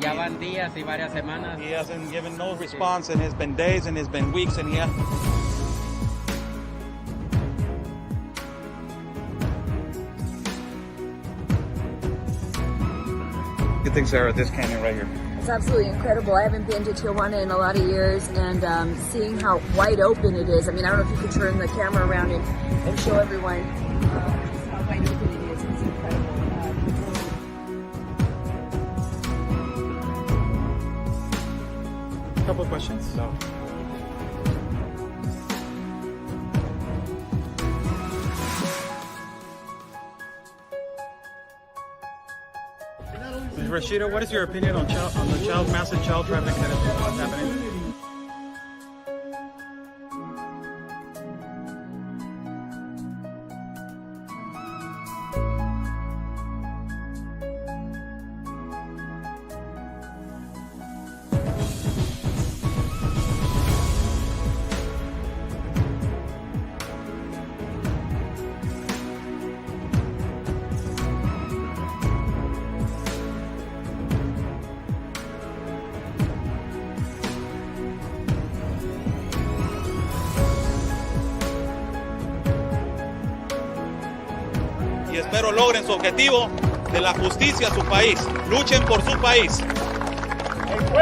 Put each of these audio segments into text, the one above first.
Ya van días y varias semanas. He hasn't given no response, and it's been days, and it's been weeks, and you think, Sarah, this canyon right here? It's absolutely incredible. I haven't been to Tijuana in a lot of years, and seeing how wide open it is. I mean, I don't know if you could turn the camera around and show everyone just how wide open it is. It's incredible. A couple of questions. So. Rashida, what is your opinion on the massive child trafficking that is happening? Y espero logren su objetivo de la justicia a su país. Luchen por su país.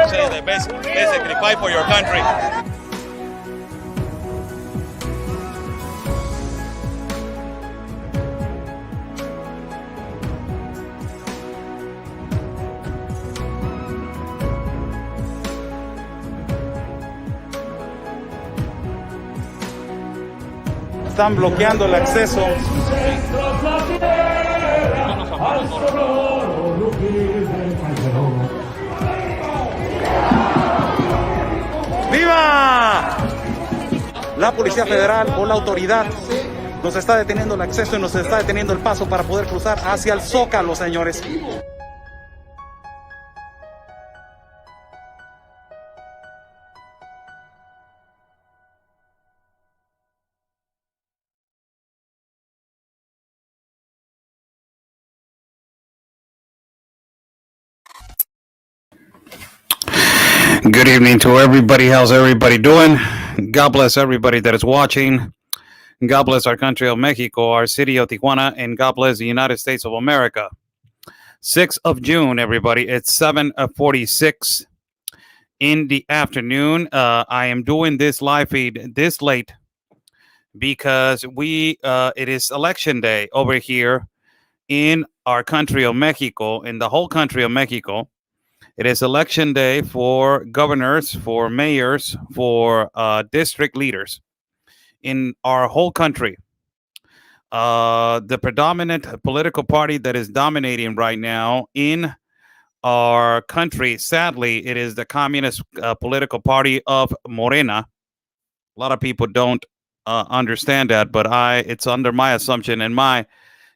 Say basically fight for your country. Están bloqueando el acceso. ¡Viva! La Policía Federal o la autoridad nos está deteniendo el acceso y nos está deteniendo el paso para poder cruzar hacia el Zócalo, señores. Good evening to everybody. How's everybody doing? God bless everybody that is watching. God bless our country of Mexico, our city of Tijuana, and God bless the United States of America. 6th of June, everybody. It's 7:46 in the afternoon. I am doing this live feed this late because it is election day over here in our country of Mexico, in the whole country of Mexico. It is election day for governors, for mayors, for district leaders in our whole country. The predominant political party that is dominating right now in our country, sadly, it is the Communist political party of Morena. A lot of people don't understand that, but it's under my assumption and my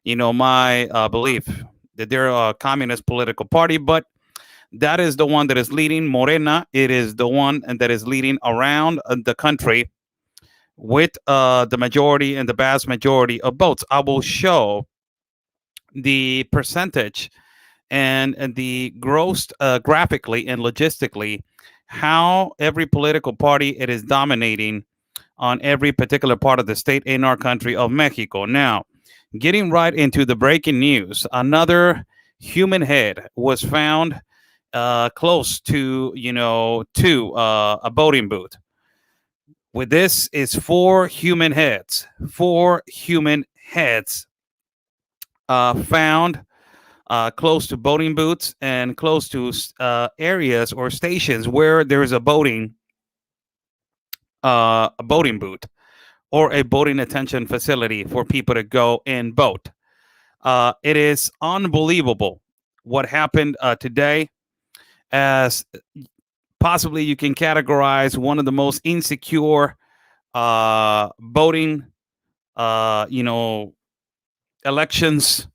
belief that they're a communist political party, but that is the one that is leading Morena. It is the one that is leading around the country with the majority and the vast majority of votes. I will show the percentage and the gross graphically and logistically how every political party it is dominating on every particular part of the state in our country of Mexico. Now, getting right into the breaking news, another human head was found close to a voting booth. With this is four human heads found close to voting booths and close to areas or stations where there is a voting booth or a voting attention facility for people to go and vote. It is unbelievable what happened today, as possibly you can categorize one of the most insecure voting elections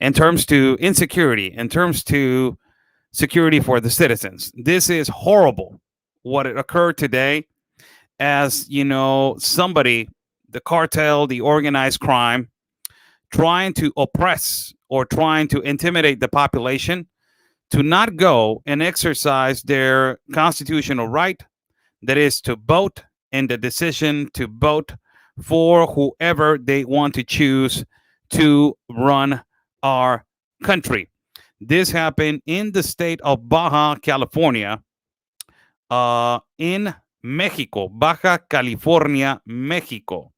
in terms to insecurity, in terms to security for the citizens. This is horrible what it occurred today, as somebody, the cartel, the organized crime, trying to oppress or trying to intimidate the population to not go and exercise their constitutional right, that is to vote, and the decision to vote for whoever they want to choose to run our country. This happened in the state of Baja California, in Mexico, Baja California, Mexico.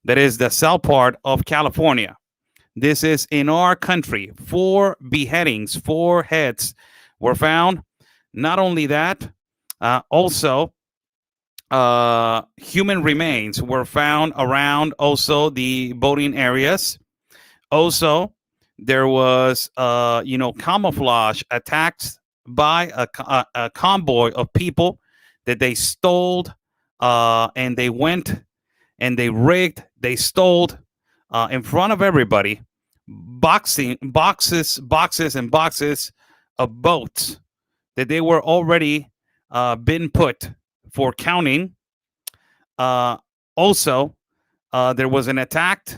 That is the south part of California. This is in our country. 4 beheadings, 4 heads were found. Not only that, also human remains were found around also the voting areas. Also, there was, camouflage attacks by a convoy of people that they stole, and they went and they rigged, they stole in front of everybody boxes and boxes of votes that they were already been put for counting. Also, there was an attack,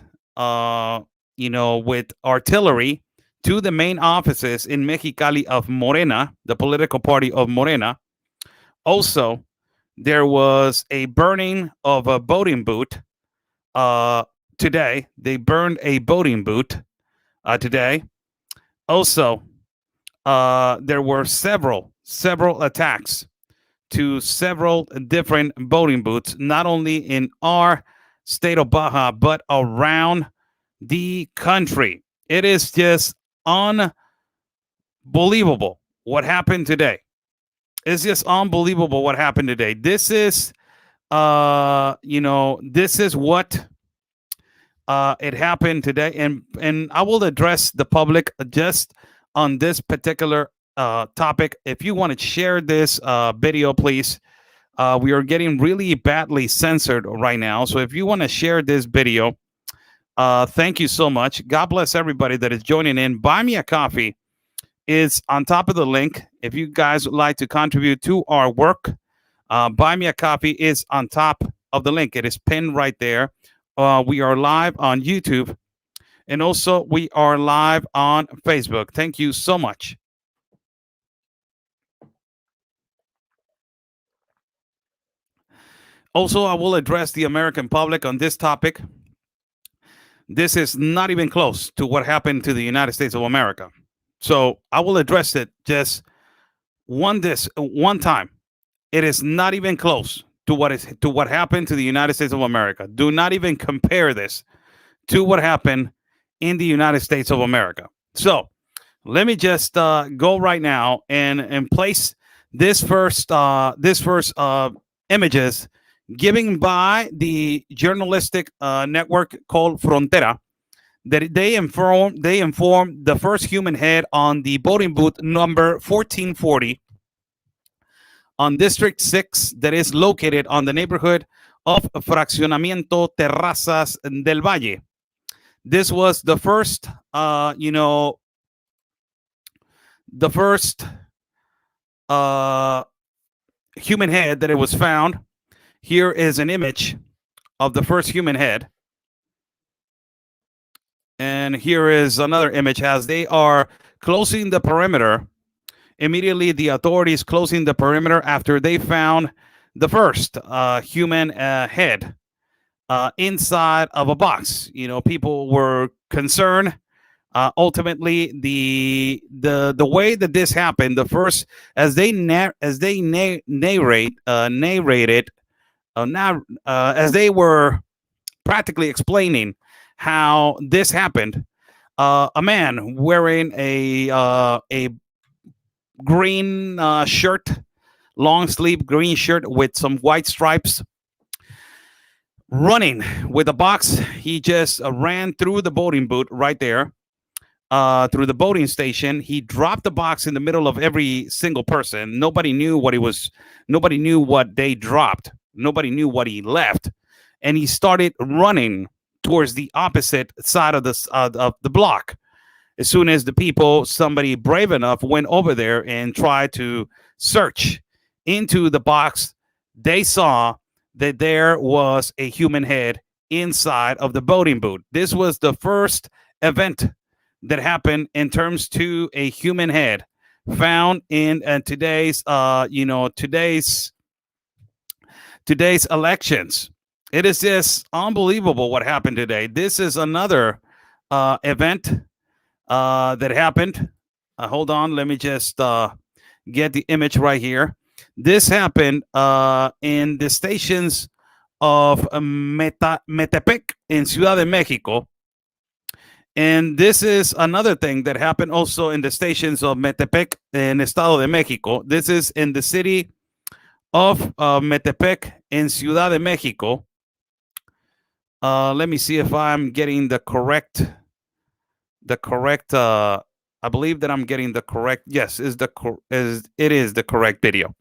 with artillery to the main offices in Mexicali of Morena, the political party of Morena. Also, there was a burning of a voting booth today. They burned a voting booth today. Also, there were several attacks to several different voting booths, not only in our state of Baja, but around the country. It is just unbelievable what happened today. It's just unbelievable what happened today. This is, this is what it happened today, and I will address the public just on this particular topic. If you want to share this video, please. We are getting really badly censored right now, so if you want to share this video, thank you so much. God bless everybody that is joining in. Buy Me a Coffee is on top of the link. If you guys would like to contribute to our work, Buy Me a Coffee is on top of the link. It is pinned right there. We are live on YouTube, and also we are live on Facebook. Thank you so much. Also, I will address the American public on this topic. This is not even close to what happened to the United States of America. So I will address it just one time. It is not even close to what happened to the United States of America. Do not even compare this to what happened in the United States of America. So let me just go right now and place this first images given by the journalistic network called Frontera, that they informed the first human head on the voting booth number 1440 on District 6, that is located on the neighborhood of Fraccionamiento Terrazas del Valle. This was the first, human head that it was found. Here is an image of the first human head. And here is another image as they are closing the perimeter. Immediately, the authorities closing the perimeter after they found the first human head inside of a box. People were concerned. Ultimately, the way that this happened, the first as they narrated, as they were practically explaining how this happened, a man wearing a green shirt, long sleeve green shirt with some white stripes, running with a box. He just ran through the voting booth right there, through the voting station. He dropped the box in the middle of every single person. Nobody knew what Nobody knew what they dropped. Nobody knew what he left, and he started running towards the opposite side of the block. As soon as somebody brave enough went over there and tried to search into the box, they saw that there was a human head inside of the voting booth. This was the first event that happened in terms to a human head found in today's today's elections. It is just unbelievable what happened today. This is another event that happened. Hold on, let me just get the image right here. This happened in the stations of Metepec in Ciudad de Mexico. And this is another thing that happened also in the stations of Metepec in Estado de Mexico. This is in the city of Metepec in Ciudad de Mexico. Let me see if I'm getting the correct. I believe that I'm getting the correct. Yes, it is the correct video.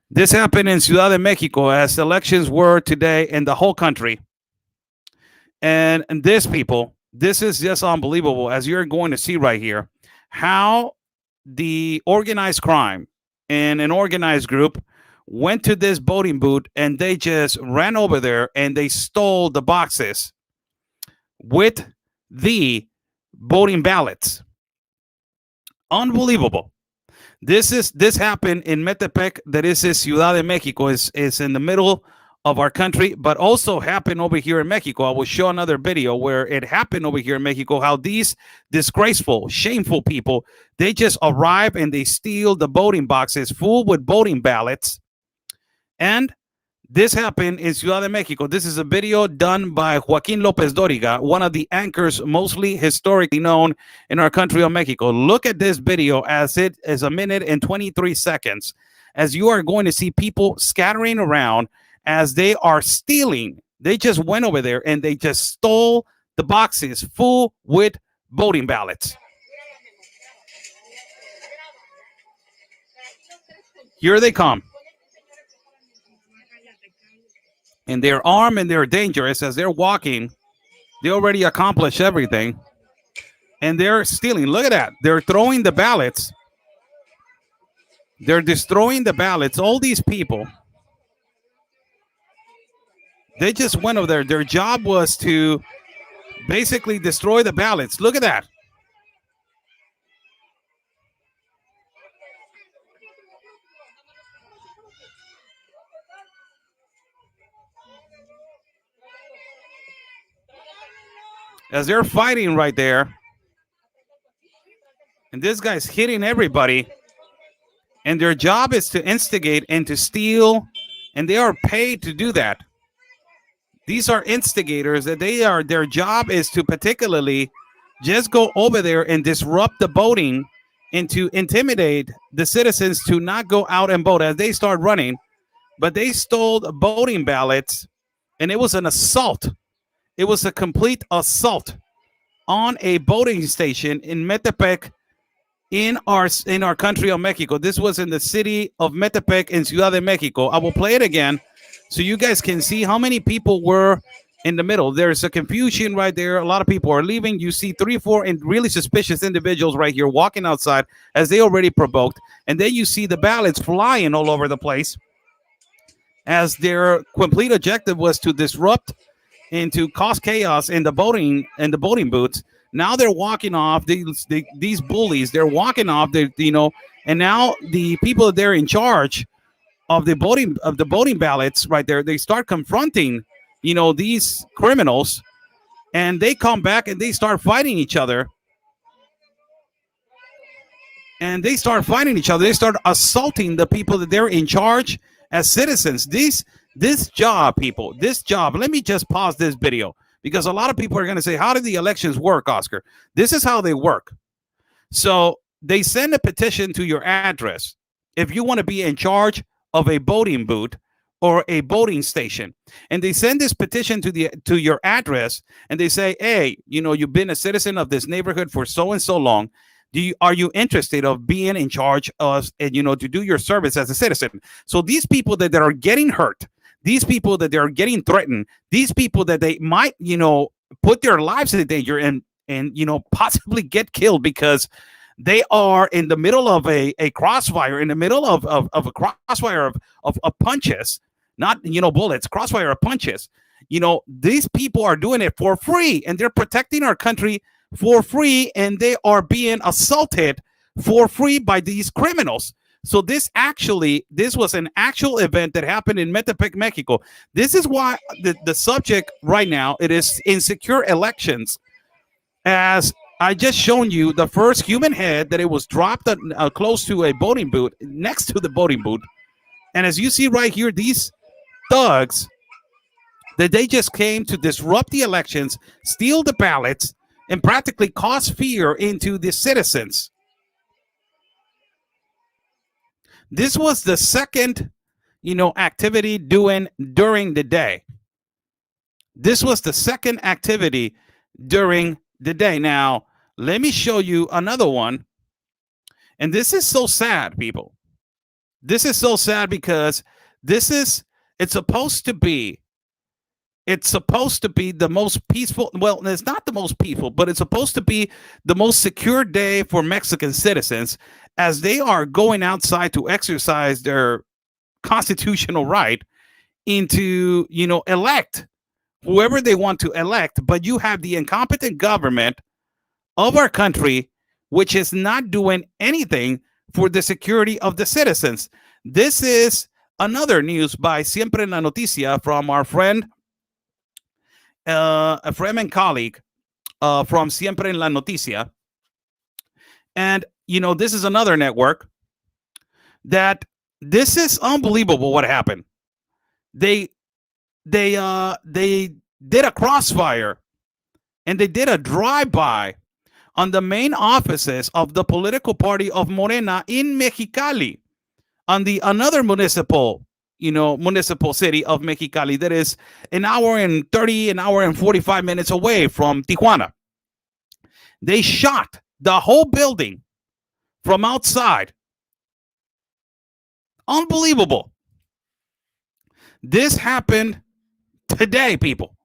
This happened in Ciudad de Mexico as elections were today in the whole country. And this is just unbelievable, as you're going to see right here, how the organized crime and an organized group went to this voting booth and they just ran over there and they stole the boxes with the voting ballots. Unbelievable. This happened in Metepec, that is Ciudad de Mexico, is in the middle of our country, but also happened over here in Mexico. I will show another video where it happened over here in Mexico, how these disgraceful, shameful people, they just arrive and they steal the voting boxes full with voting ballots. And this happened in Ciudad de Mexico. This is a video done by Joaquin Lopez Doriga, one of the anchors mostly historically known in our country of Mexico. Look at this video, as it is 1 minute and 23 seconds, as you are going to see people scattering around as they are stealing. They just went over there and they just stole the boxes full with voting ballots. Here they come. And they're armed and they're dangerous. As they're walking, they already accomplished everything. And they're stealing. Look at that. They're throwing the ballots. They're destroying the ballots. All these people, they just went over there. Their job was to basically destroy the ballots. Look at that. As they're fighting right there, and this guy's hitting everybody, and their job is to instigate and to steal, and they are paid to do that. These are instigators that their job is to particularly just go over there and disrupt the voting and to intimidate the citizens to not go out and vote as they start running. But they stole the voting ballots, and it was an assault. It was a complete assault on a voting station in Metepec in our country of Mexico. This was in the city of Metepec in Ciudad de Mexico. I will play it again so you guys can see how many people were in the middle. There's a confusion right there. A lot of people are leaving. You see 3 or 4 really suspicious individuals right here walking outside as they already provoked. And then you see the ballots flying all over the place, as their complete objective was to disrupt and to cause chaos in the voting booths. Now they're walking off. These bullies, they're walking off. And now the people that they're in charge of the voting ballots right there, they start confronting, these criminals, and they come back and they start fighting each other. And they start fighting each other. They start assaulting the people that they're in charge as citizens. This job, people, let me just pause this video, because a lot of people are going to say, how did the elections work, Oscar? This is how they work. So they send a petition to your address if you want to be in charge of a voting booth or a voting station. And they send this petition to your address, and they say, hey, you've been a citizen of this neighborhood for so and so long. Are you interested of being in charge of, to do your service as a citizen? So these people that are getting hurt, these people that they're getting threatened, these people that they might, put their lives in danger and possibly get killed because they are in the middle of a crossfire, in the middle of a crossfire of punches, not, bullets, crossfire of punches. These people are doing it for free, and they're protecting our country for free, and they are being assaulted for free by these criminals. So this was an actual event that happened in Metepec, Mexico. This is why the subject right now, it is insecure elections. As I just shown you, the first human head that it was dropped close to a voting booth, next to the voting booth. And as you see right here, these thugs, that they just came to disrupt the elections, steal the ballots, and practically cause fear into the citizens. This was the second, activity during the day. This was the second activity during the day. Now, let me show you another one. And this is so sad, people. This is so sad because it's supposed to be the most peaceful. Well, it's not the most peaceful, but it's supposed to be the most secure day for Mexican citizens as they are going outside to exercise their constitutional right into, elect whoever they want to elect. But you have the incompetent government of our country, which is not doing anything for the security of the citizens. This is another news by Siempre en la Noticia from our friend, a friend and colleague from Siempre en la Noticia. And, this is another network that this is unbelievable what happened. They did a crossfire and they did a drive-by on the main offices of the political party of Morena in Mexicali, on another municipal city of Mexicali that is an hour and 45 minutes away from Tijuana. They shot the whole building from outside. Unbelievable. This happened today, people.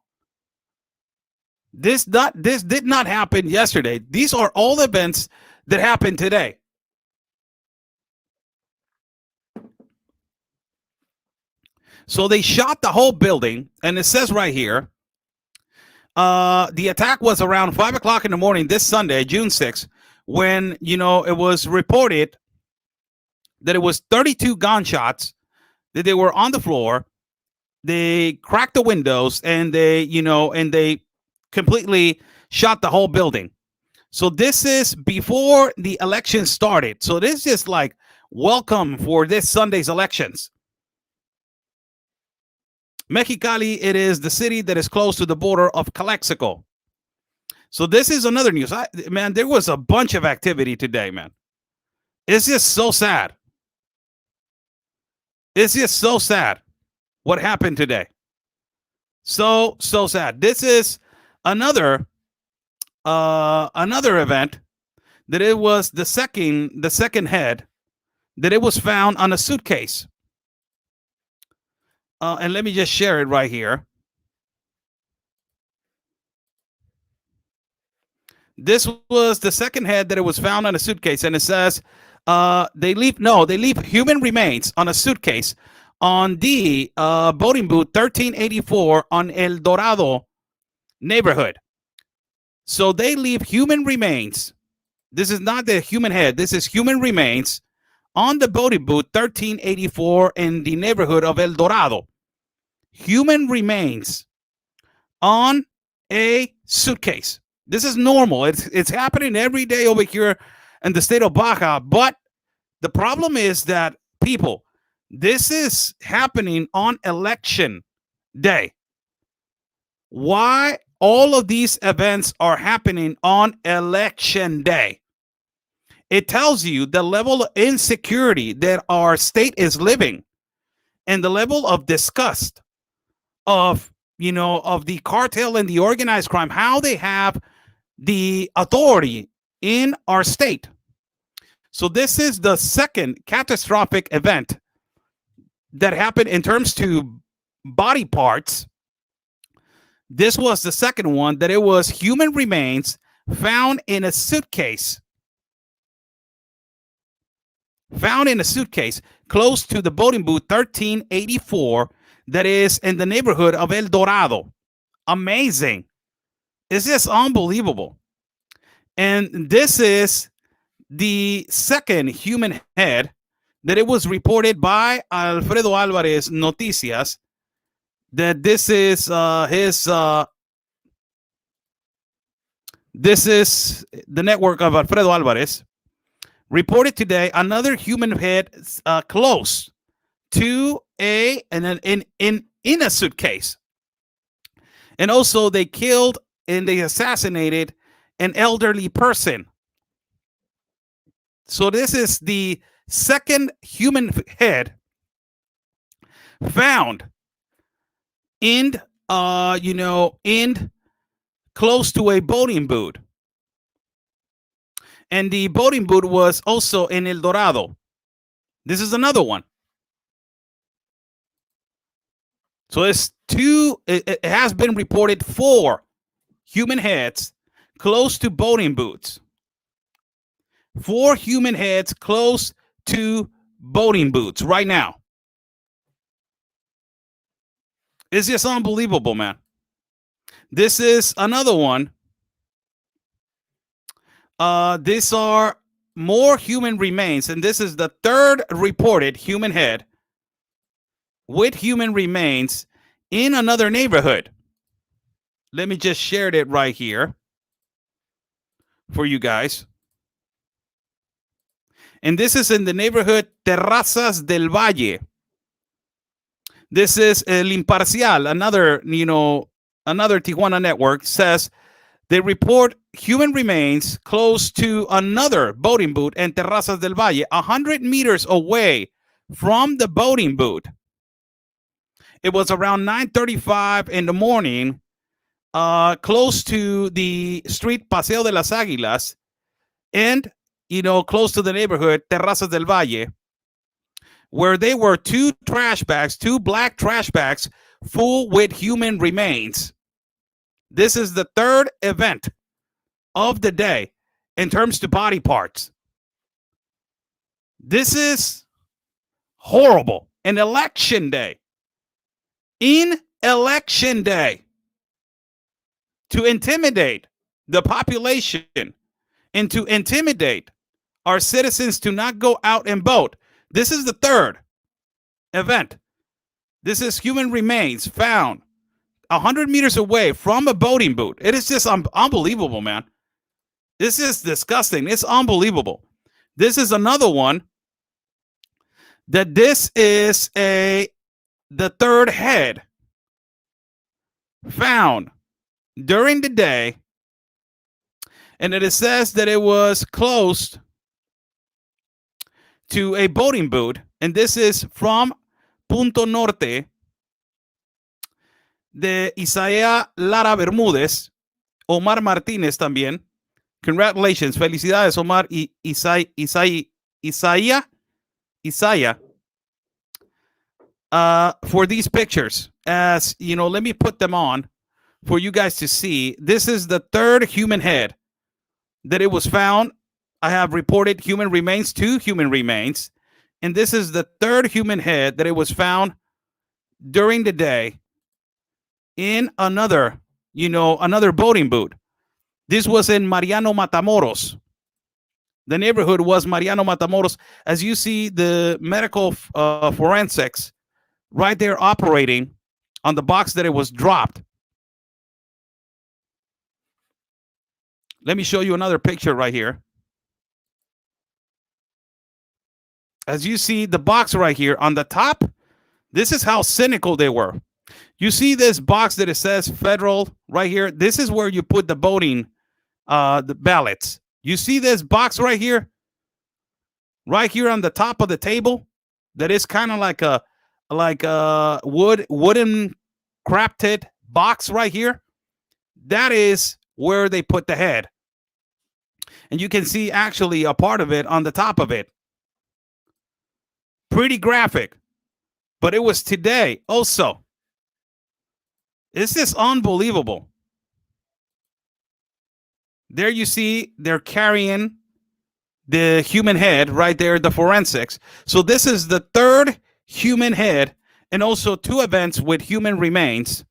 This did not happen yesterday. These are all events that happened today. So they shot the whole building, and it says right here, the attack was around 5 o'clock in the morning this Sunday, June 6th, when, it was reported that it was 32 gunshots, that they were on the floor. They cracked the windows, and they completely shot the whole building. So this is before the election started. So this is like welcome for this Sunday's elections. Mexicali, it is the city that is close to the border of Calexico. So this is another news. Man, there was a bunch of activity today, man. It's just so sad. It's just so sad what happened today. So sad. This is another event that it was the second head that it was found on a suitcase. And let me just share it right here. This was the second head that it was found on a suitcase, and it says they leave human remains on a suitcase on the voting booth 1384 on El Dorado neighborhood. So they leave human remains. This is not the human head. This is human remains on the voting booth 1384 in the neighborhood of El Dorado. Human remains on a suitcase. This is normal. It's happening every day over here in the state of Baja. But the problem is that, people, this is happening on election day. Why all of these events are happening on election day? It tells you the level of insecurity that our state is living and the level of disgust of the cartel and the organized crime, how they have the authority in our state. So this is the second catastrophic event that happened in terms to body parts. This was the second one, that it was human remains found in a suitcase. Found in a suitcase close to the voting booth 1384 that is in the neighborhood of El Dorado. Amazing. It's just unbelievable. And this is the second human head that it was reported by Alfredo Alvarez Noticias, that this is this is the network of Alfredo Alvarez, reported today another human head close to in a suitcase. And also they killed and they assassinated an elderly person. So this is the second human head found in in close to a boating boat. And the boating boat was also in El Dorado. This is another one. So it's it has been reported 4 human heads close to boating boats. 4 human heads close to boating boots right now. It's just unbelievable, man. This is another one. These are more human remains, and this is the 3rd reported human head with human remains in another neighborhood. Let me just share it right here for you guys. And this is in the neighborhood Terrazas del Valle. This is El Imparcial, another Tijuana network, says they report human remains close to another boating boat in Terrazas del Valle, 100 meters away from the boating boat. It was around 9:35 in the morning, close to the street Paseo de las Águilas, and close to the neighborhood Terrazas del Valle, where there were 2 trash bags, 2 black trash bags full with human remains. This is the 3rd event of the day in terms to body parts. This is horrible. In election day, to intimidate the population and to intimidate our citizens to not go out and vote. This is the 3rd event. This is human remains found 100 meters away from a boating boat. It is just unbelievable, man. This is disgusting. It's unbelievable. This is another one that this is the 3rd head found during the day, and it says that it was close to a boating boat, and this is from Punto Norte de Isaiah Lara Bermúdez, Omar Martínez también. Congratulations, felicidades, Omar y Isaiah, for these pictures. As you know, let me put them on for you guys to see. This is the 3rd human head that it was found. I have reported human remains, 2 human remains, and this is the 3rd human head that it was found during the day in another boating boat. This was in Mariano Matamoros. The neighborhood was Mariano Matamoros. As you see, the medical forensics right there operating on the box that it was dropped. Let me show you another picture right here. As you see the box right here on the top, this is how cynical they were. You see this box that it says federal right here. This is where you put the voting, the ballots. You see this box right here on the top of the table. That is kind of like a wooden crafted box right here. That is where they put the head, and you can see actually a part of it on the top of it. Pretty graphic, but it was today also. It's just unbelievable. There you see they're carrying the human head right there, the forensics. So this is the 3rd human head, and also 2 events with human remains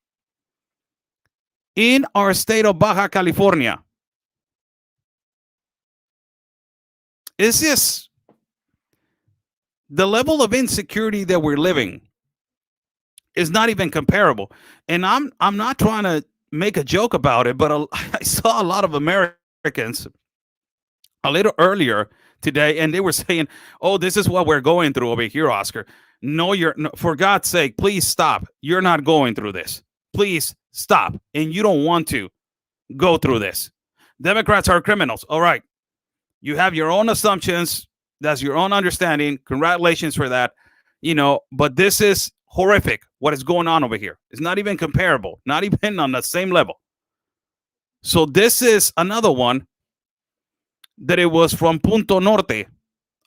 in our state of Baja California. It's just the level of insecurity that we're living is not even comparable. And I'm not trying to make a joke about it, but I saw a lot of Americans a little earlier today, and they were saying, "Oh, this is what we're going through over here, Oscar." No, for God's sake, please stop. You're not going through this. Please stop. And you don't want to go through this. Democrats are criminals. All right. You have your own assumptions. That's your own understanding. Congratulations for that. But this is horrific what is going on over here. It's not even comparable, not even on the same level. So this is another one that it was from Punto Norte,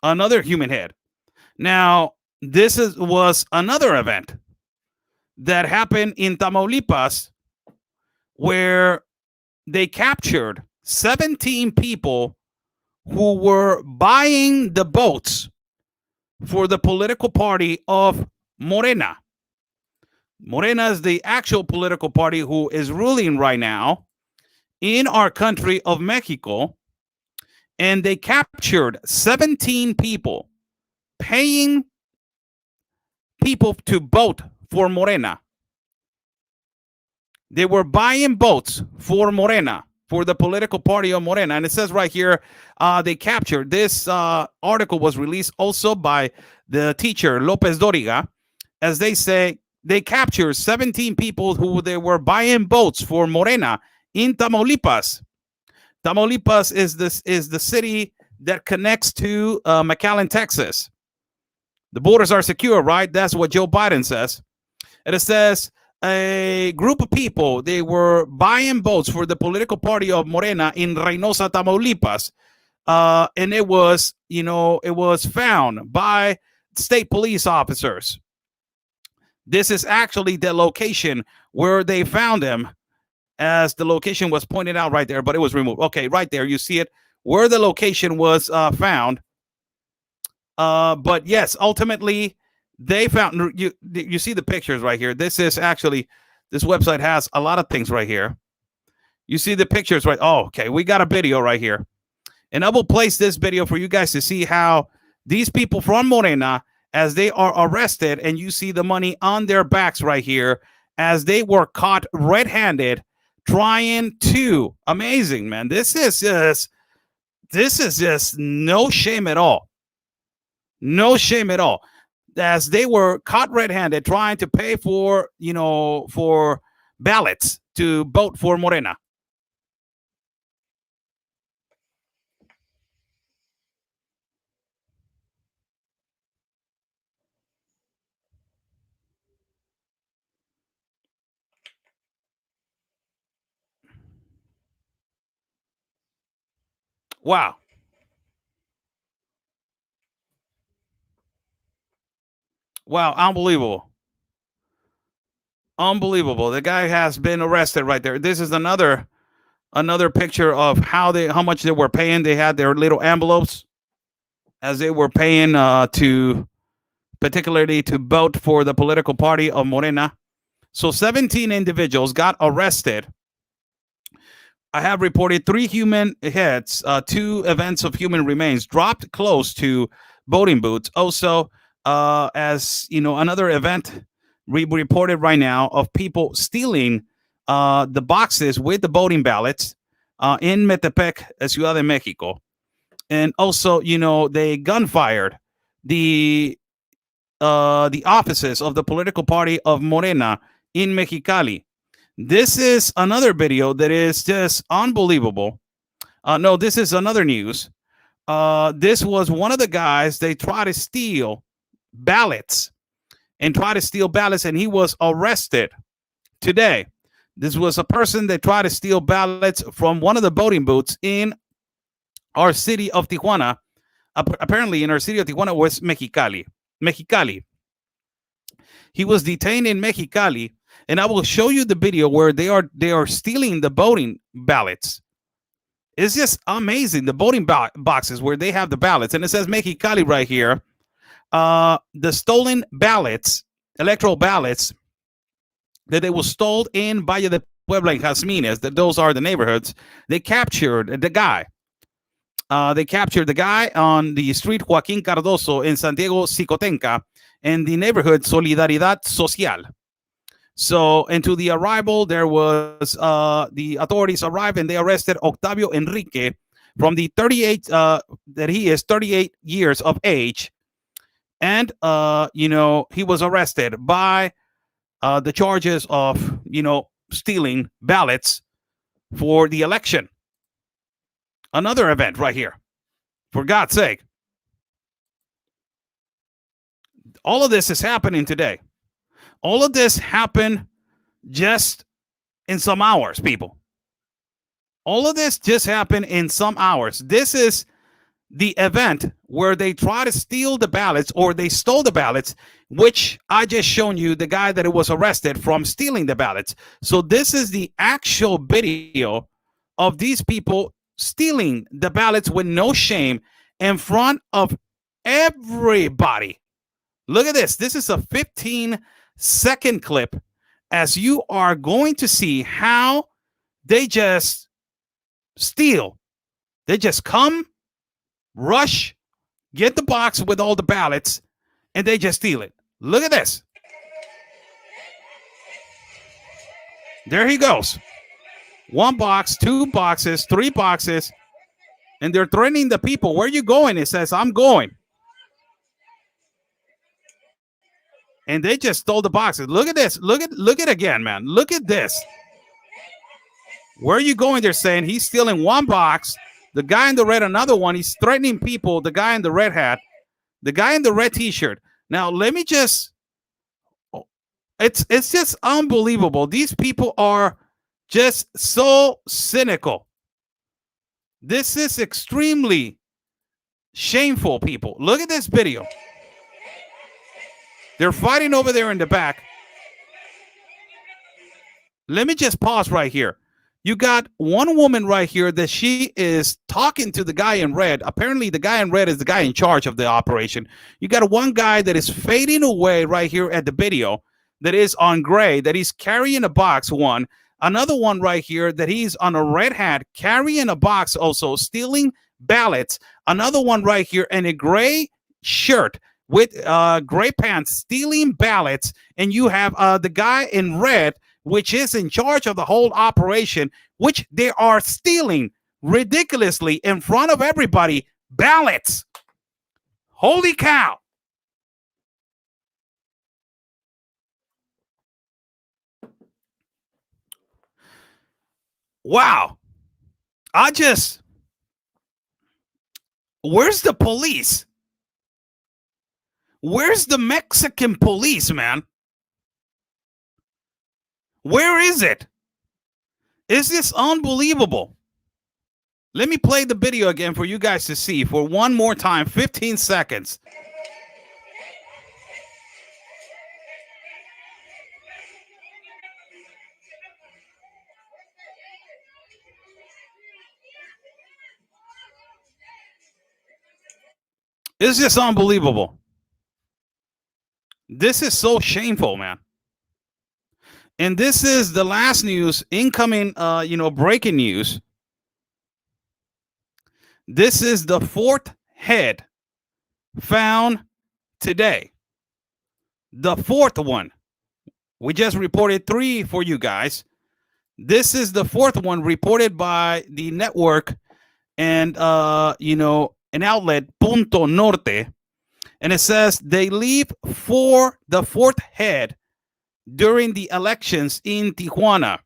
another human head. Now, this was another event that happened in Tamaulipas where they captured 17 people who were buying the votes for the political party of Morena. Morena is the actual political party who is ruling right now in our country of Mexico. And they captured 17 people paying people to vote for Morena. They were buying votes for Morena, for the political party of Morena. And it says right here, they captured. This article was released also by the teacher, Lopez Doriga. As they say, they captured 17 people who they were buying votes for Morena in Tamaulipas. Tamaulipas is the city that connects to McAllen, Texas. The borders are secure, right? That's what Joe Biden says. And it says a group of people, they were buying votes for the political party of Morena in Reynosa, Tamaulipas. And it was found by state police officers. This is actually the location where they found them, as the location was pointed out right there, but it was removed. Okay, right there, you see it, where the location was found. But yes, ultimately, they found, you see the pictures right here. This website has a lot of things right here. You see the pictures, right? Oh, okay, we got a video right here. And I will place this video for you guys to see how these people from Morena, as they are arrested, and you see the money on their backs right here, as they were caught red-handed, trying to, amazing, man. This is just no shame at all. No shame at all. As they were caught red-handed trying to pay for ballots to vote for Morena. Wow. Wow, unbelievable. Unbelievable. The guy has been arrested right there. This is another picture of how much they were paying. They had their little envelopes as they were paying particularly to vote for the political party of Morena. So 17 individuals got arrested. I have reported 3 human heads, 2 events of human remains dropped close to voting booths. Also, as you know, another event we reported right now of people stealing the boxes with the voting ballots in Metepec, Ciudad de Mexico. And also, they gunfired the offices of the political party of Morena in Mexicali. This is another video that is just unbelievable. No, this is another news. This was one of the guys, they tried to steal ballots and he was arrested today. This was a person that tried to steal ballots from one of the voting booths in our city of Tijuana. Apparently in our city of Tijuana was Mexicali. He was detained in Mexicali, and I will show you the video where they are stealing the voting ballots. It's just amazing. The voting boxes where they have the ballots, and it says Mexicali right here. The stolen ballots, electoral ballots, that they were stolen in Valle de Puebla and Jazmines, that those are the neighborhoods. They captured the guy. They captured the guy on the street Joaquín Cardoso in Santiago Xicotenca in the neighborhood Solidaridad Social. So, into the arrival, there was the authorities arrived and they arrested Octavio Enrique from the 38, that he is 38 years of age. And, he was arrested by the charges of, stealing ballots for the election. Another event right here, for God's sake. All of this is happening today. All of this happened just in some hours, people. All of this just happened in some hours. This is the event where they try to steal the ballots, or they stole the ballots, which I just shown you the guy that was arrested from stealing the ballots. So this is the actual video of these people stealing the ballots with no shame in front of everybody. Look at this. This is a 15-second clip as you are going to see how they just steal. They just come, rush, get the box with all the ballots, and they just steal it. Look at this. There he goes. 1 box, 2 boxes, 3 boxes, and they're threatening the people. Where are you going? It says, I'm going. And they just stole the boxes. Look at this. Look at again, man. Look at this. Where are you going? They're saying he's stealing 1 box. The guy in the red, another one. He's threatening people. The guy in the red hat, the guy in the red t-shirt. Now, let me just, it's just unbelievable. These people are just so cynical. This is extremely shameful, people. Look at this video. They're fighting over there in the back. Let me just pause right here. You got one woman right here that she is talking to the guy in red. Apparently, the guy in red is the guy in charge of the operation. You got one guy that is fading away right here at the video that is on gray, that he's carrying a box, one. Another one right here that he's on a red hat, carrying a box also, stealing ballots. Another one right here in a gray shirt with gray pants, stealing ballots. And you have the guy in red, which is in charge of the whole operation, which they are stealing ridiculously in front of everybody ballots. Holy cow. Wow. Where's the police? Where's the Mexican police, man? Where is it? Is this unbelievable? Let me play the video again for you guys to see for one more time, 15 seconds. It's just unbelievable. This is so shameful, man. And this is the last news, incoming, breaking news. This is the 4th head found today. The 4th one. We just reported 3 for you guys. This is the 4th one reported by the network and, an outlet, Punto Norte. And it says they leave for the 4th head during the elections in Tijuana.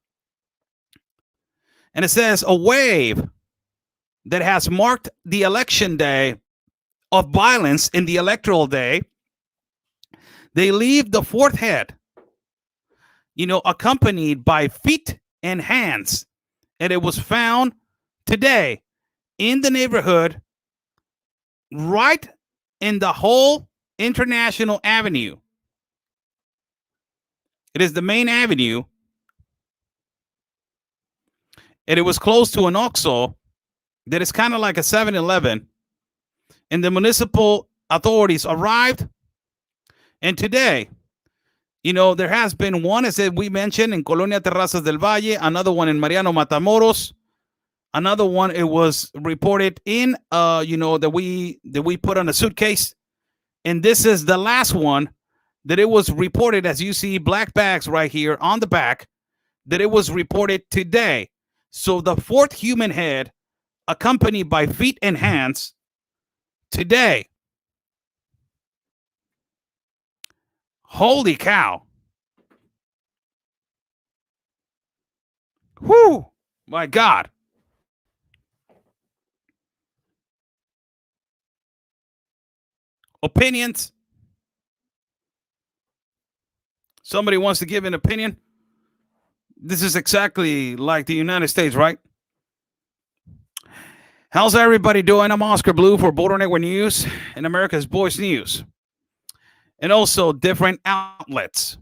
And it says a wave that has marked the election day of violence in the electoral day. They leave the 4th head, accompanied by feet and hands. And it was found today in the neighborhood, right in the whole International Avenue. It is the main avenue. And it was close to an OXXO that is kind of like a 7-Eleven. And the municipal authorities arrived. And today, there has been one, as we mentioned, in Colonia Terrazas del Valle, another one in Mariano Matamoros, Another one, it was reported in that we put on a suitcase. And this is the last one that it was reported, as you see black bags right here on the back, that it was reported today. So the fourth human head accompanied by feet and hands today. Holy cow. Whoo, my God. Opinions. Somebody wants to give an opinion. This is exactly like the United States, right? How's everybody doing? I'm Oscar Blue for Border Network News and America's Voice News, and also different outlets.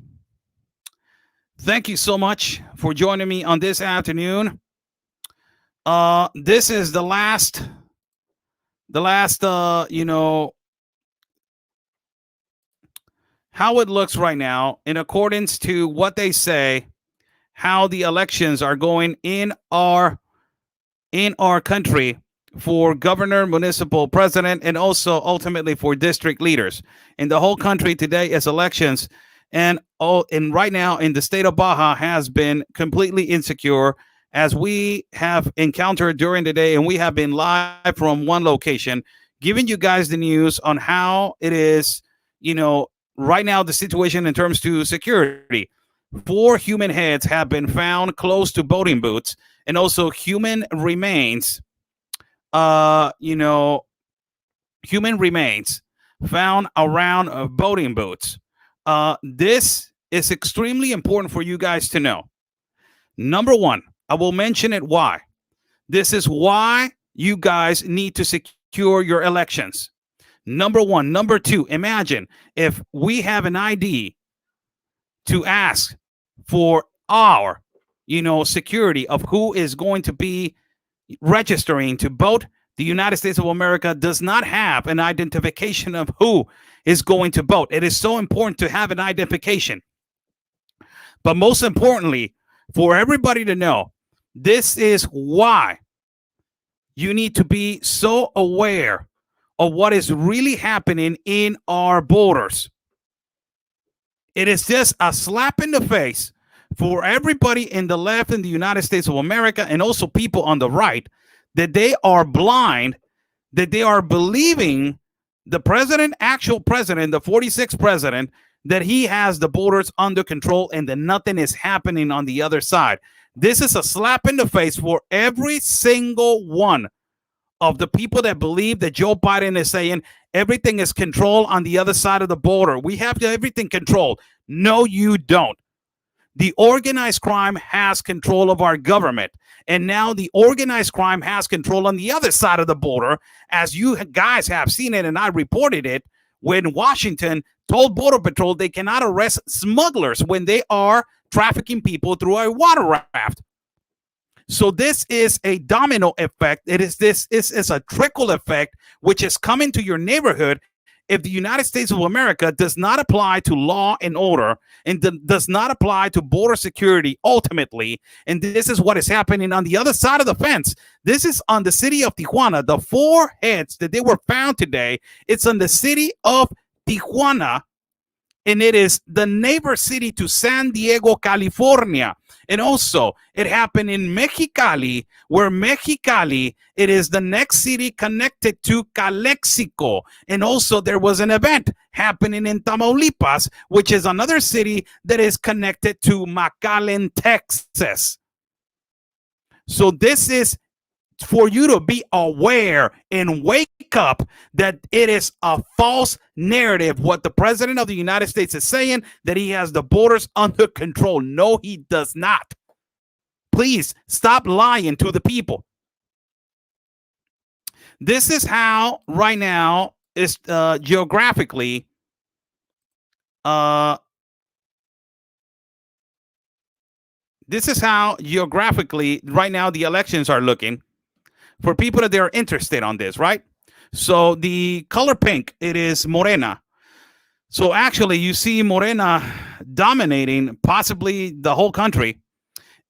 Thank you so much for joining me on this afternoon. This is the last, how it looks right now in accordance to what they say, how the elections are going in our country for governor, municipal president, and also ultimately for district leaders. In the whole country today is elections, and right now in the state of Baja has been completely insecure, as we have encountered during the day, and we have been live from one location giving you guys the news on how it is, right now the situation in terms to security. 4 human heads have been found close to voting booths, and also human remains, human remains found around voting booths. This is extremely important for you guys to know. Number one, I will mention it why. This is why you guys need to secure your elections. Number one. Number two, imagine if we have an ID to ask for our, security of who is going to be registering to vote. The United States of America does not have an identification of who is going to vote. It is so important to have an identification. But most importantly, for everybody to know, this is why you need to be so aware of what is really happening in our borders. It is just a slap in the face for everybody in the left in the United States of America, and also people on the right, that they are blind, that they are believing the actual president, the 46th president, that he has the borders under control and that nothing is happening on the other side. This is a slap in the face for every single one of the people that believe that Joe Biden is saying everything is controlled on the other side of the border. We have everything controlled. No, you don't. The organized crime has control of our government. And now the organized crime has control on the other side of the border, as you guys have seen it, and I reported it, when Washington told Border Patrol they cannot arrest smugglers when they are trafficking people through a water raft. So this is a domino effect. This is a trickle effect, which is coming to your neighborhood if the United States of America does not apply to law and order, and does not apply to border security ultimately. And this is what is happening on the other side of the fence. This is on the city of Tijuana. The 4 heads that they were found today, it's on the city of Tijuana, and it is the neighbor city to San Diego, California. And also, it happened in Mexicali, where Mexicali, it is the next city connected to Calexico. And also, there was an event happening in Tamaulipas, which is another city that is connected to McAllen, Texas. So this is for you to be aware and wake up that it is a false narrative what the president of the United States is saying, that he has the borders under control. No, he does not. Please stop lying to the people. This is how right now is geographically right now the elections are looking for people that they're interested on this, right? So the color pink, it is Morena. So actually you see Morena dominating possibly the whole country.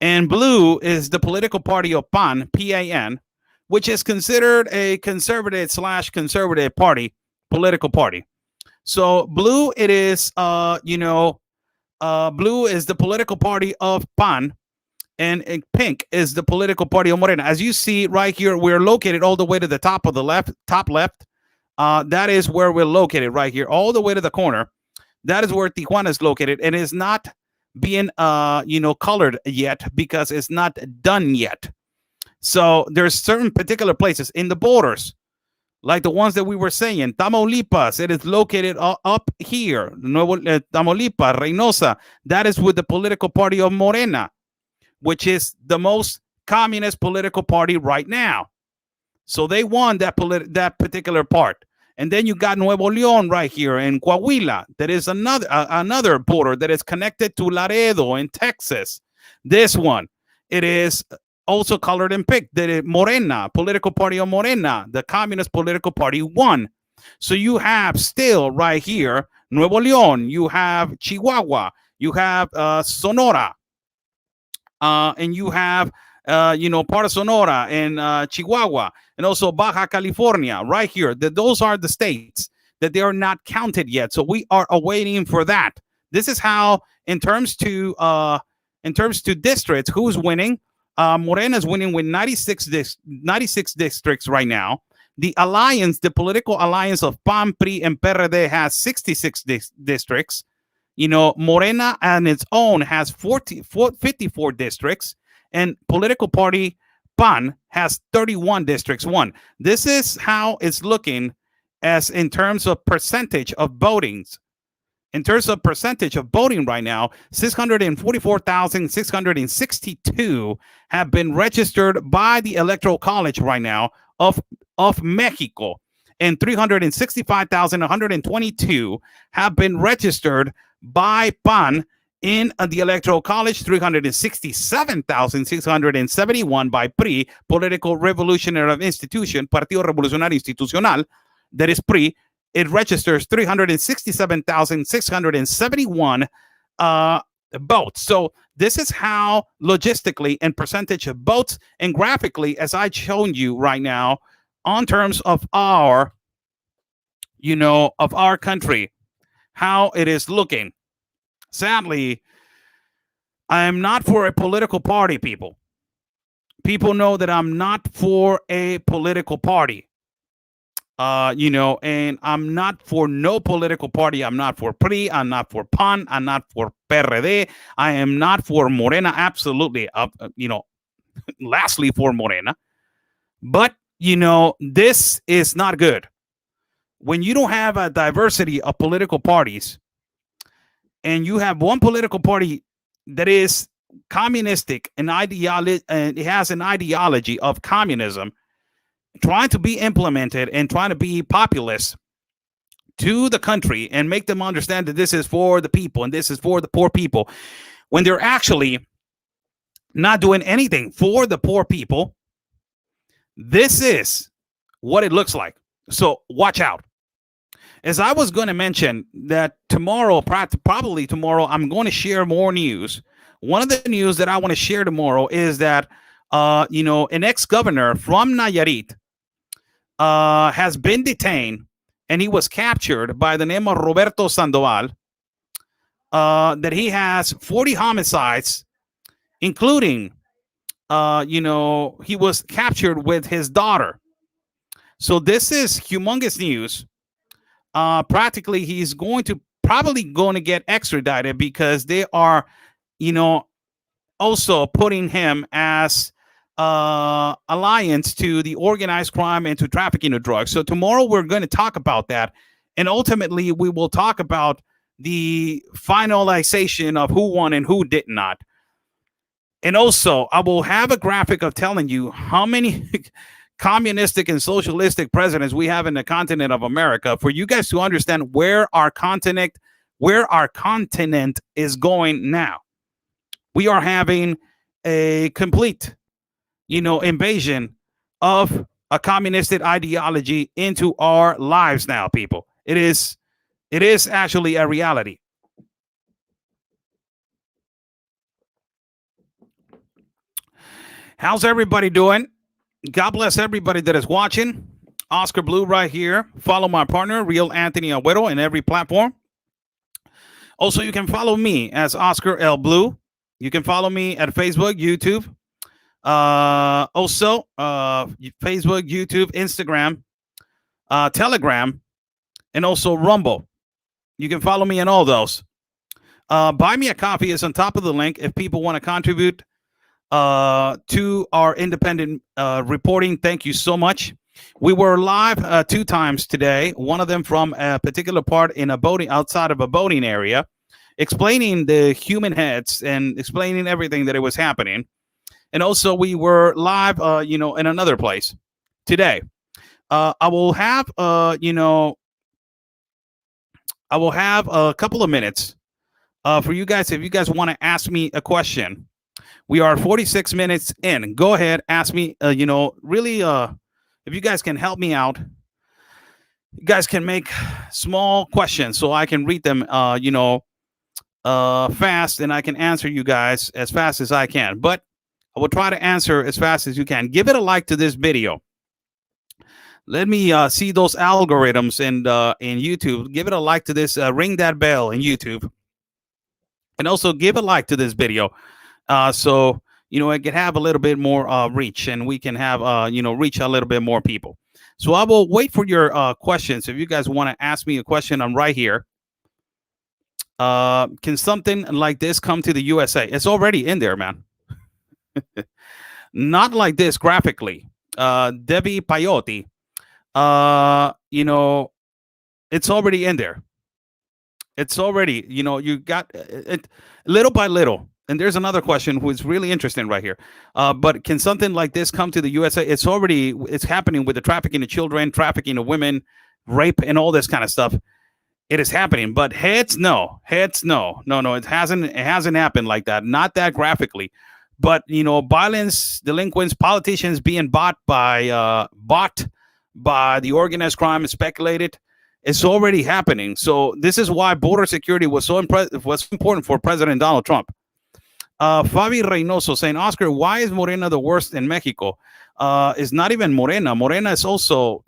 And blue is the political party of PAN, PAN, which is considered a conservative / conservative party, political party. So blue, it is, blue is the political party of PAN, and pink is the political party of Morena. As you see right here, we're located all the way to the top of the top left. That is where we're located right here, all the way to the corner. That is where Tijuana is located, and is not being, colored yet because it's not done yet. So there's certain particular places in the borders, like the ones that we were saying. Tamaulipas, it is located up here. Tamaulipas, Reynosa, that is with the political party of Morena, which is the most communist political party right now. So they won that particular part. And then you got Nuevo León right here in Coahuila. That is another border that is connected to Laredo in Texas. This one, it is also colored in pink. The Morena, political party of Morena, the communist political party won. So you have still right here Nuevo León, you have Chihuahua, you have Sonora, and you have part of Sonora and Chihuahua, and also Baja California right here. Those are the states that they are not counted yet. So we are awaiting for that. This is how, in terms to districts, who's winning. Morena is winning with 96 districts right now. The alliance, the political alliance of PAN, PRI, and PRD has 66 districts. Morena on its own has 54 districts, and political party PAN has 31 districts won. This is how it's looking as in terms of percentage of votings. In terms of percentage of voting right now, 644,662 have been registered by the Electoral College right now of Mexico, and 365,122 have been registered by PAN in the Electoral College, 367,671 by PRI, Political Revolutionary Institution, Partido Revolucionario Institucional, that is PRI. It registers 367,671 votes. So this is how logistically and percentage of votes and graphically, as I've shown you right now, on terms of our, of our country, how it is looking. Sadly, I am not for a political party, people. People know that I'm not for a political party. And I'm not for no political party. I'm not for PRI. I'm not for PAN. I'm not for PRD. I am not for Morena. Absolutely. Lastly, for Morena. But, this is not good. When you don't have a diversity of political parties, and you have one political party that is communistic and ideology, and it has an ideology of communism, trying to be implemented and trying to be populist to the country and make them understand that this is for the people and this is for the poor people, when they're actually not doing anything for the poor people. This is what it looks like. So watch out. As I was going to mention that tomorrow, probably tomorrow, I'm going to share more news. One of the news that I want to share tomorrow is that, an ex-governor from Nayarit has been detained, and he was captured by the name of Roberto Sandoval, that he has 40 homicides, including, he was captured with his daughter. So this is humongous news. Practically, he's probably going to get extradited because they are, also putting him as alliance to the organized crime and to trafficking of drugs. So tomorrow we're going to talk about that, and ultimately we will talk about the finalization of who won and who did not. And also, I will have a graphic of telling you how many communistic and socialistic presidents we have in the continent of America, for you guys to understand where our continent is going now. We are having a complete, invasion of a communistic ideology into our lives now, people. It is actually a reality. How's everybody doing? God bless everybody that is watching. Oscar Blue right here. Follow my partner, Real Anthony Agüero, in every platform. Also, you can follow me as Oscar L. Blue. You can follow me at Facebook, YouTube. Also, Facebook, YouTube, Instagram, Telegram, and also Rumble. You can follow me in all those. Buy Me a Coffee is on top of the link if people want to contribute to our independent reporting. Thank you so much. We were live 2 times today, one of them from a particular part in a boating, outside of a boating area, explaining the human heads and explaining everything that it was happening. And also we were live, in another place today. I will have, I will have a couple of minutes for you guys. If you guys want to ask me a question, we are 46 minutes in. Go ahead, ask me, really, if you guys can help me out, you guys can make small questions so I can read them, fast, and I can answer you guys as fast as I can. But I will try to answer as fast as you can. Give it a like to this video. Let me see those algorithms in YouTube. Give it a like to this. Ring that bell in YouTube. And also give a like to this video. So it can have a little bit more reach, and we can have reach a little bit more people. So I will wait for your questions. If you guys want to ask me a question, I'm right here. Can something like this come to the USA? It's already in there, man. Not like this graphically. Debbie Payotti. It's already in there. It's already, you got it little by little. And there's another question who is really interesting right here. But can something like this come to the USA? It's happening with the trafficking of children, trafficking of women, rape, and all this kind of stuff. It is happening. But heads, no. No. It hasn't happened like that. Not that graphically. But, violence, delinquents, politicians being bought by the organized crime and speculated. It's already happening. So this is why border security was so important for President Donald Trump. Fabi Reynoso saying, Oscar, why is Morena the worst in Mexico? It's not even Morena. Morena is also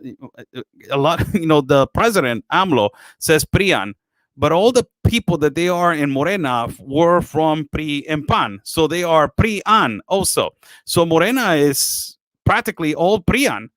a lot. The president, AMLO, says PRIAN, but all the people that they are in Morena were from PRI and PAN. So they are PRIAN also. So Morena is practically all PRIAN.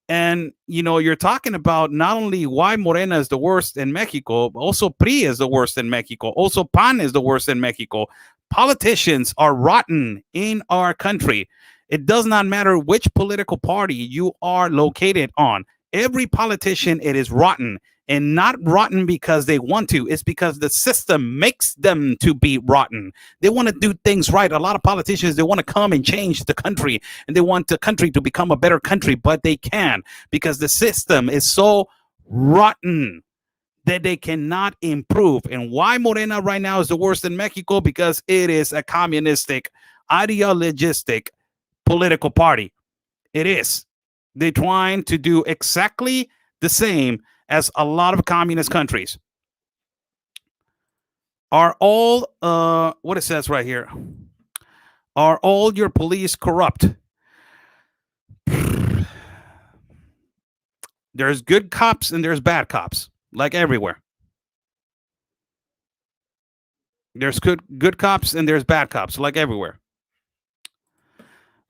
And, you're talking about not only why Morena is the worst in Mexico, but also PRI is the worst in Mexico. Also PAN is the worst in Mexico. Politicians are rotten in our country. It does not matter which political party you are located on. Every politician, it is rotten, and not rotten because they want to. It's because the system makes them to be rotten. They want to do things right. A lot of politicians, they want to come and change the country, and they want the country to become a better country, but they can't because the system is so rotten that they cannot improve. And why Morena right now is the worst in Mexico? Because it is a communistic, ideologistic political party. It is. They're trying to do exactly the same as a lot of communist countries. Are all, what it says right here, are all your police corrupt? There's good cops and there's bad cops. Like everywhere. There's good cops and there's bad cops, like everywhere.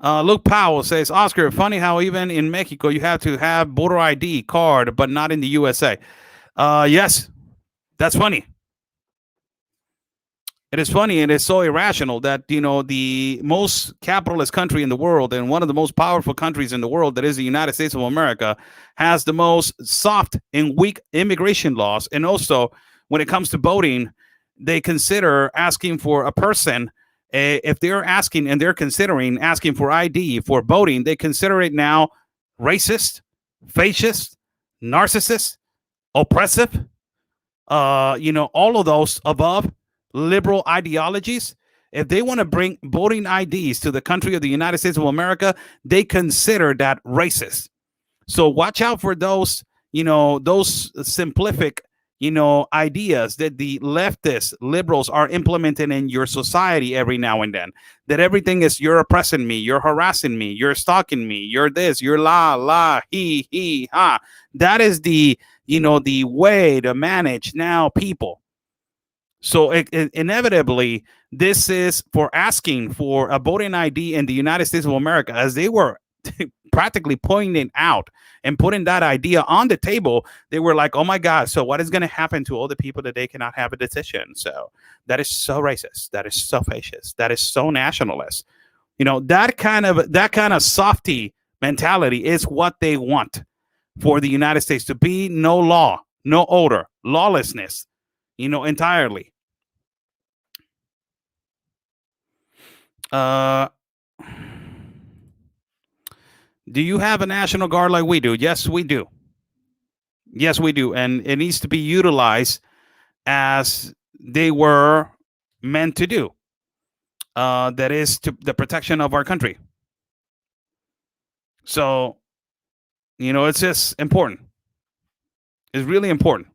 Luke Powell says, Oscar, funny how even in Mexico you have to have voter ID card, but not in the USA. Yes, that's funny. It is funny, and it's so irrational that, the most capitalist country in the world and one of the most powerful countries in the world, that is the United States of America, has the most soft and weak immigration laws. And also, when it comes to voting, they consider asking for a person, if they're asking and they're considering asking for ID for voting, they consider it now racist, fascist, narcissist, oppressive, all of those above liberal ideologies. If they want to bring voting IDs to the country of the United States of America, they consider that racist. So watch out for those, those simplific ideas that the leftist liberals are implementing in your society every now and then. That everything is you're oppressing me, you're harassing me, you're stalking me, you're this, you're he, ha. That is the the way to manage now people. So inevitably, this is for asking for a voting ID in the United States of America, as they were practically pointing out and putting that idea on the table. They were like, oh my God, so what is going to happen to all the people that they cannot have a decision? So that is so racist. That is so fascist. That is so nationalist. That kind of softy mentality is what they want for the United States to be. No law, no order, lawlessness, entirely. Do you have a National Guard like we do? Yes, we do. Yes, we do. And it needs to be utilized as they were meant to do. That is to the protection of our country. So, it's just important. It's really important.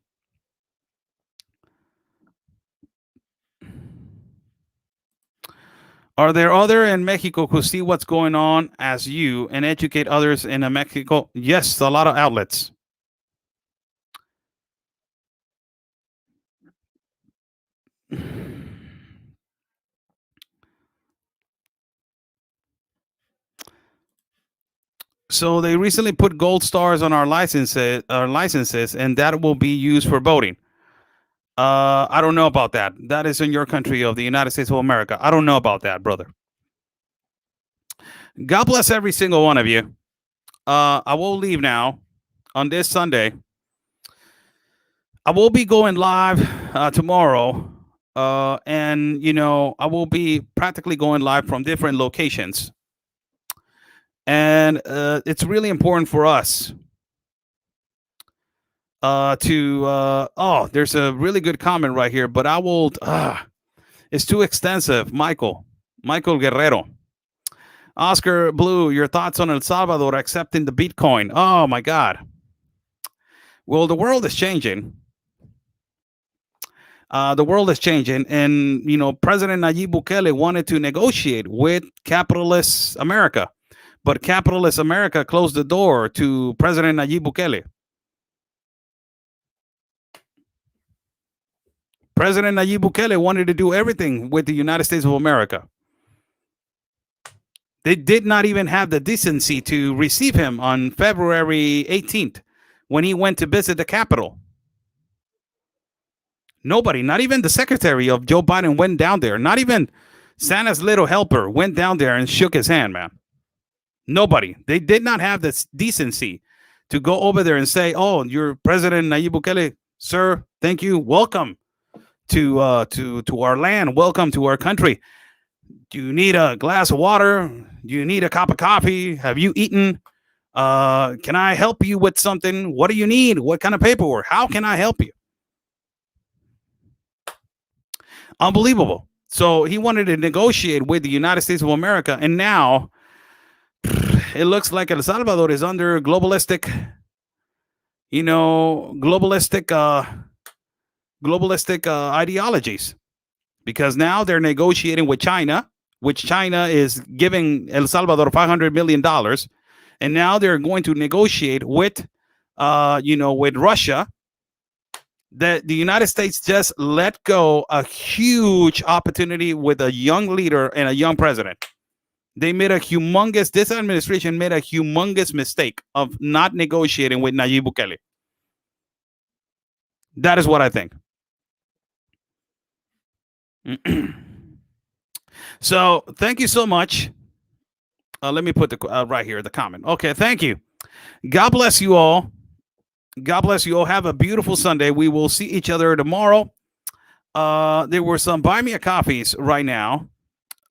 Are there other in Mexico who see what's going on as you and educate others in Mexico? Yes, a lot of outlets. So they recently put gold stars on our licenses, and that will be used for voting. I don't know about that. That is in your country of the United States of America. I don't know about that, brother. God bless every single one of you. I will leave now on this Sunday. I will be going live tomorrow. And, I will be practically going live from different locations. And it's really important for us there's a really good comment right here, but I will, it's too extensive. Michael Guerrero. Oscar Blue, your thoughts on El Salvador accepting the Bitcoin? Oh my God. Well, the world is changing. The world is changing, and President Nayib Bukele wanted to negotiate with capitalist America, but capitalist America closed the door to President Nayib Bukele. President Nayib Bukele wanted to do everything with the United States of America. They did not even have the decency to receive him on February 18th when he went to visit the Capitol. Nobody, not even the secretary of Joe Biden went down there. Not even Santa's little helper went down there and shook his hand, man. Nobody. They did not have the decency to go over there and say, oh, you're President Nayib Bukele, sir, thank you. Welcome to our land. Welcome to our country. Do you need a glass of water? Do you need a cup of coffee? Have you eaten? Can I help you with something? What do you need? What kind of paperwork? How can I help you? Unbelievable. So he wanted to negotiate with the United States of America, and now it looks like El Salvador is under globalistic ideologies, because now they're negotiating with China, which China is giving El Salvador $500 million, and now they're going to negotiate with Russia. That the United States just let go a huge opportunity with a young leader and a young president. This administration made a humongous mistake of not negotiating with Nayib Bukele. That is what I think. So thank you so much. Let me put the right here, the comment. Okay, thank you. God bless you all. God bless you all. Have a beautiful Sunday. We will see each other tomorrow. There were some buy me a coffees right now.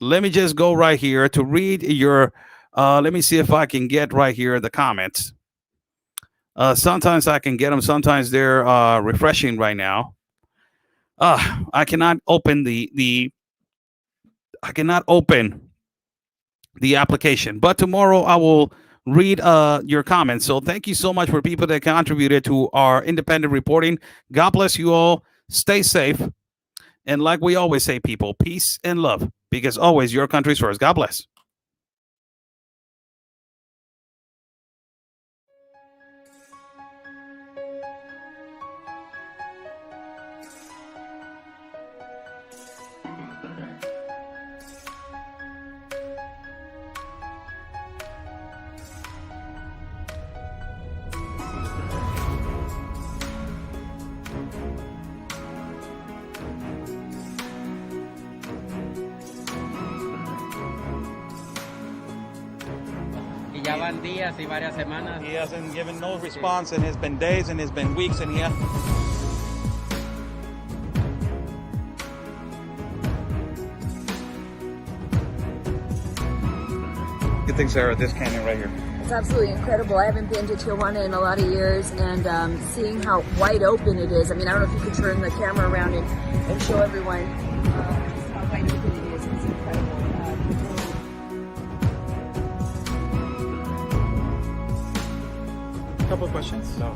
Let me just go right here to read your. Let me see if I can get right here the comments. Sometimes I can get them. Sometimes they're refreshing right now. I cannot open I cannot open the application. But tomorrow I will read your comments. So thank you so much for people that contributed to our independent reporting. God bless you all. Stay safe. And like we always say, people, peace and love, because always your country's first. God bless. Y ya van días y varias semanas. He hasn't given no response, and it's been days and it's been weeks, and he What do you think, Sarah, this canyon right here? It's absolutely incredible. I haven't been to Tijuana in a lot of years, and seeing how wide open it is. I mean, I don't know if you could turn the camera around and show everyone just how wide open it is. It's incredible. a couple of questions. So.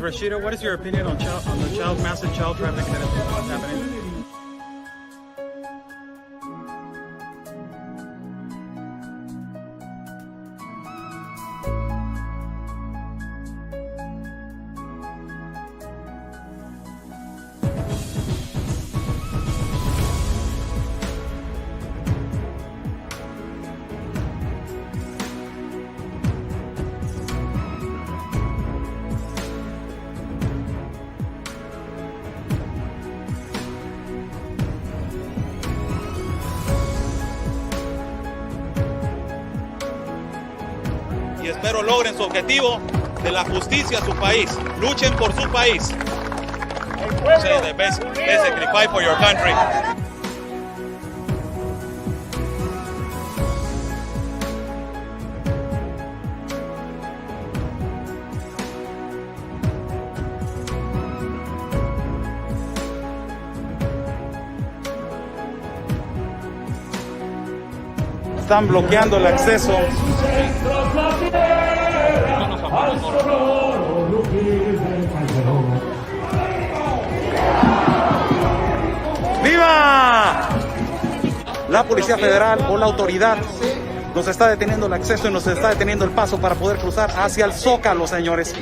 Rashida, what is your opinion on the massive child trafficking that is happening? Y espero logren su objetivo de la justicia a su país. Luchen por su país. Say the best sacrifice for your country. Están bloqueando el acceso. ¡Viva! La Policía Federal o la autoridad nos está deteniendo el acceso y nos está deteniendo el paso para poder cruzar hacia el Zócalo, señores.